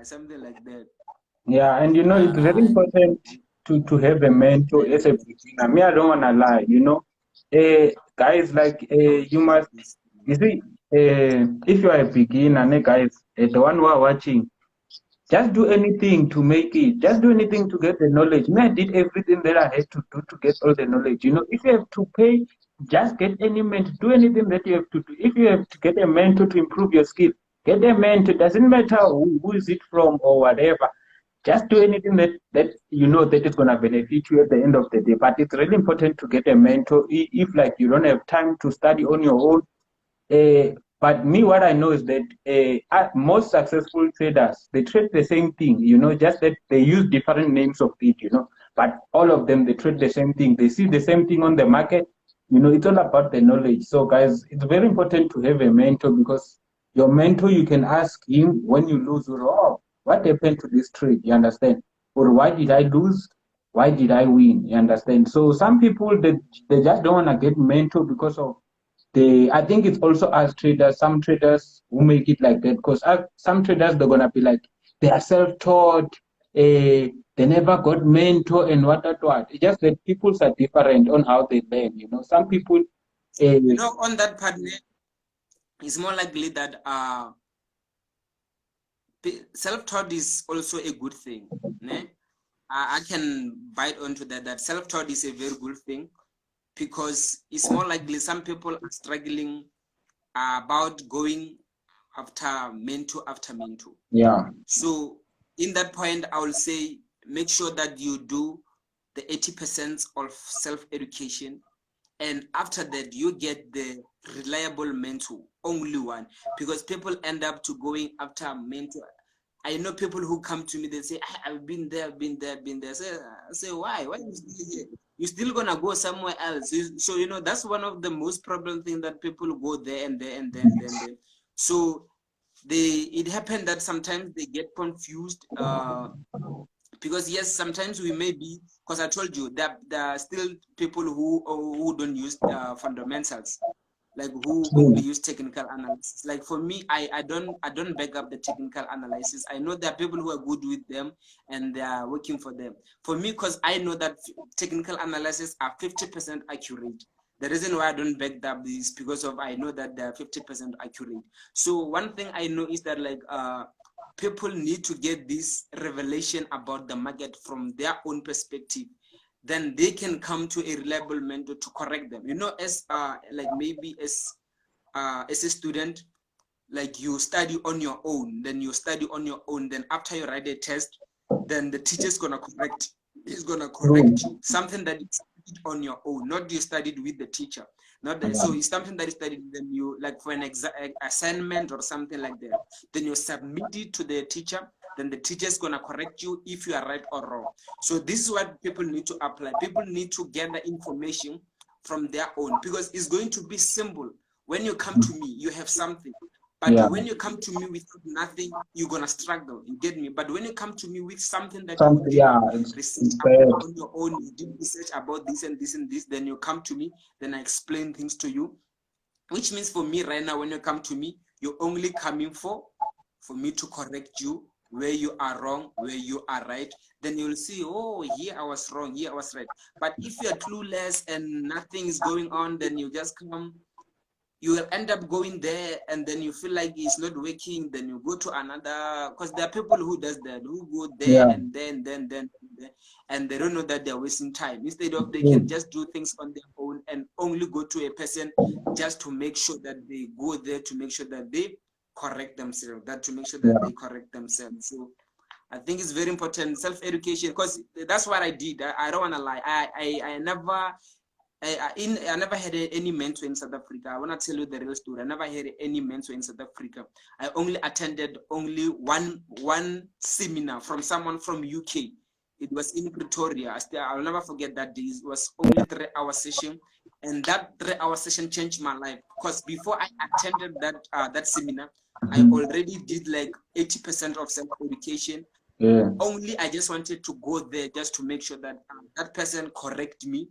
something like that. Yeah, and it's very important to have a mentor as a beginner. Me, I don't wanna lie, guys, like you must, you see, if you are a beginner, guys, the one who are watching, just do anything to make it. Just do anything to get the knowledge. Me, I did everything that I had to do to get all the knowledge. If you have to pay, just get any mentor. Do anything that you have to do. If you have to get a mentor to improve your skill, get a mentor. Doesn't matter who is it from or whatever. Just do anything that you know that is gonna benefit you at the end of the day. But it's really important to get a mentor if like you don't have time to study on your own. But me, what I know is that most successful traders, they trade the same thing, just that they use different names of it. But all of them, they trade the same thing. They see the same thing on the market. It's all about the knowledge. So, guys, it's very important to have a mentor because your mentor, you can ask him when you lose, oh, what happened to this trade? You understand? Or why did I lose? Why did I win? You understand? So some people, they just don't want to get mentor because of I think it's also as traders, some traders who make it like that because some traders they're gonna be like they are self-taught, they never got mentor and what. It's just that people's are different on how they learn. Some people. On that part, it's more likely that self-taught is also a good thing. Ne? I can bite onto that self-taught is a very good thing because it's more likely some people are struggling about going after mentor. Yeah. So in that point, I will say make sure that you do the 80% of self-education, and after that you get the reliable mentor, only one, because people end up to going after mentor. I know people who come to me, they say, I've been there. I say, why are you still here? You're still gonna go somewhere else. So that's one of the most problem thing, that people go there and there and then there. So it happened that sometimes they get confused, because yes, sometimes we may be, because I told you that there are still people who don't use fundamentals, like who only use technical analysis. Like for me, I don't back up the technical analysis. I know there are people who are good with them and they are working for them. For me, because I know that technical analysis are 50% accurate. The reason why I don't back up is because of I know that they are 50% accurate. So one thing I know is that like people need to get this revelation about the market from their own perspective. Then they can come to a reliable mentor to correct them. As like maybe as a student, like you study on your own, then after you write a test, then the teacher's gonna correct. He's gonna correct you. Something that you studied on your own, not you studied with the teacher. So it's something that you studied, then you, like for an assignment or something like that, then you submit it to the teacher, then the teacher is gonna correct you if you are right or wrong. So this is what people need to apply. People need to gather information from their own, because it's going to be simple. When you come to me, you have something. But when you come to me with nothing, you're gonna struggle. You get me? But when you come to me with something that you did research on your own, you did research about this and this and this, then you come to me, then I explain things to you. Which means for me right now, when you come to me, you're only coming for me to correct you where you are wrong, where you are right. Then you'll see, oh, here I was wrong, here I was right. But if you're clueless and nothing is going on, then you just come. You will end up going there, and then you feel like it's not working. Then you go to another, because there are people who does that, who go there and then, and they don't know that they're wasting time. Instead of they can just do things on their own and only go to a person just to make sure that they go there to make sure that they correct themselves. So I think it's very important, self-education, because that's what I did. I don't want to lie. I never had any mentor in South Africa. I want to tell you the real story. I never had any mentor in South Africa. I only attended one seminar from someone from UK. It was in Pretoria. I'll never forget that day. It was only 3-hour session, and that 3-hour session changed my life. Because before I attended that seminar, I already did like 80% of self-education. Only I just wanted to go there just to make sure that that person correct me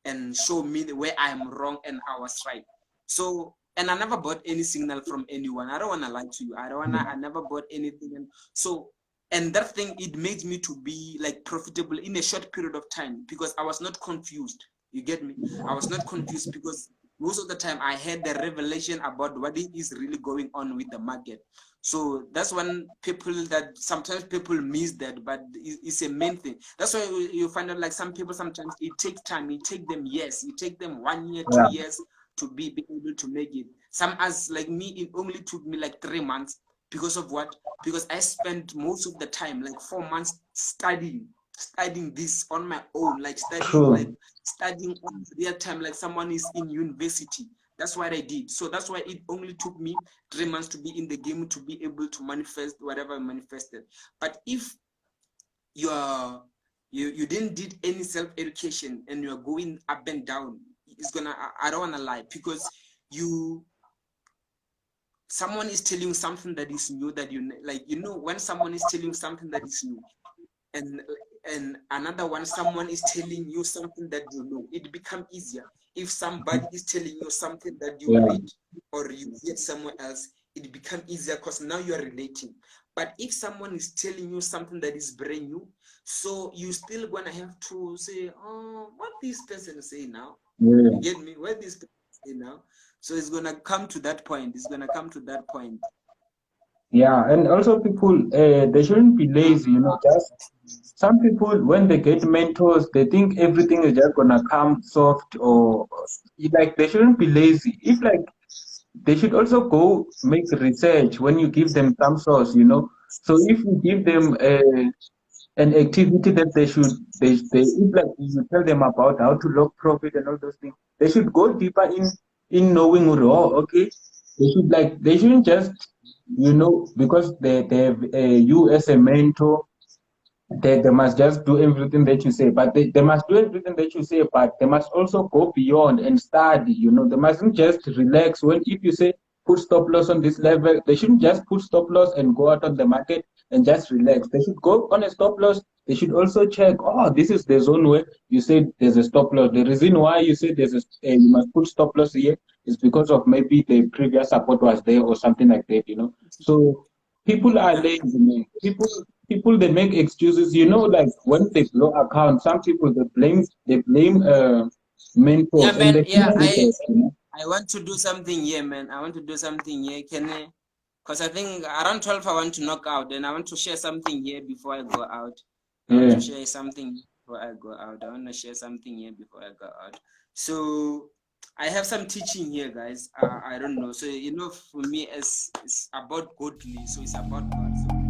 and show me where I'm wrong and I was right. So, and I never bought any signal from anyone. I don't want to lie to you. I never bought anything. And so And that thing, it made me to be like profitable in a short period of time because I was not confused. You get me? I was not confused because most of the time I had the revelation about what is really going on with the market. So that's when people that sometimes people miss that, but it's a main thing. That's why you find out like some people sometimes it takes time, it takes them years, it takes them 1 year, 2 years to be able to make it. Some as like me, it only took me like 3 months because of what? Because I spent most of the time, like 4 months, studying this on my own, like studying on real time, like someone is in university. That's what I did. So that's why it only took me 3 months to be in the game to be able to manifest whatever I manifested. But if you didn't did any self-education and you're going up and down, it's gonna, I don't wanna lie, because someone is telling you something that is new that when someone is telling you something that is new and another one, someone is telling you something that you know, it become easier. If somebody is telling you something that you read or you get somewhere else, it become easier because now you are relating. But if someone is telling you something that is brand new, so you still gonna have to say, oh, what this person say now? You get me? What this person say now? So it's gonna come to that point. It's gonna come to that point. Yeah, and also people, they shouldn't be lazy, just some people, when they get mentors, they think everything is just gonna come soft or like they shouldn't be lazy. If like they should also go make research when you give them some source. So if you give them an activity that they if like you tell them about how to log profit and all those things, they should go deeper in knowing okay, they shouldn't just because they have you as a mentor, they must just do everything that you say, but they must do everything that you say, but they must also go beyond and study. They mustn't just relax when if you say put stop loss on this level, they shouldn't just put stop loss and go out on the market and just relax. They should go on a stop loss. They should also check, oh, this is the zone where you said there's a stop loss. The reason why you said you must put stop loss here is because of maybe the previous support was there or something like that. So people are lazy, man. People they make excuses, like when they blow accounts, some people they blame Yeah, mentors and man. they Yeah, shouldn't do that. I want to do something here, man. I want to do something here. Can I? Because I think around 12 I want to knock out, and I want to share something here before I go out. I want to Yeah. share something before I go out. I want to share something here before I go out. So I have some teaching here, guys. I don't know. So for me, it's about godly. So it's about God. So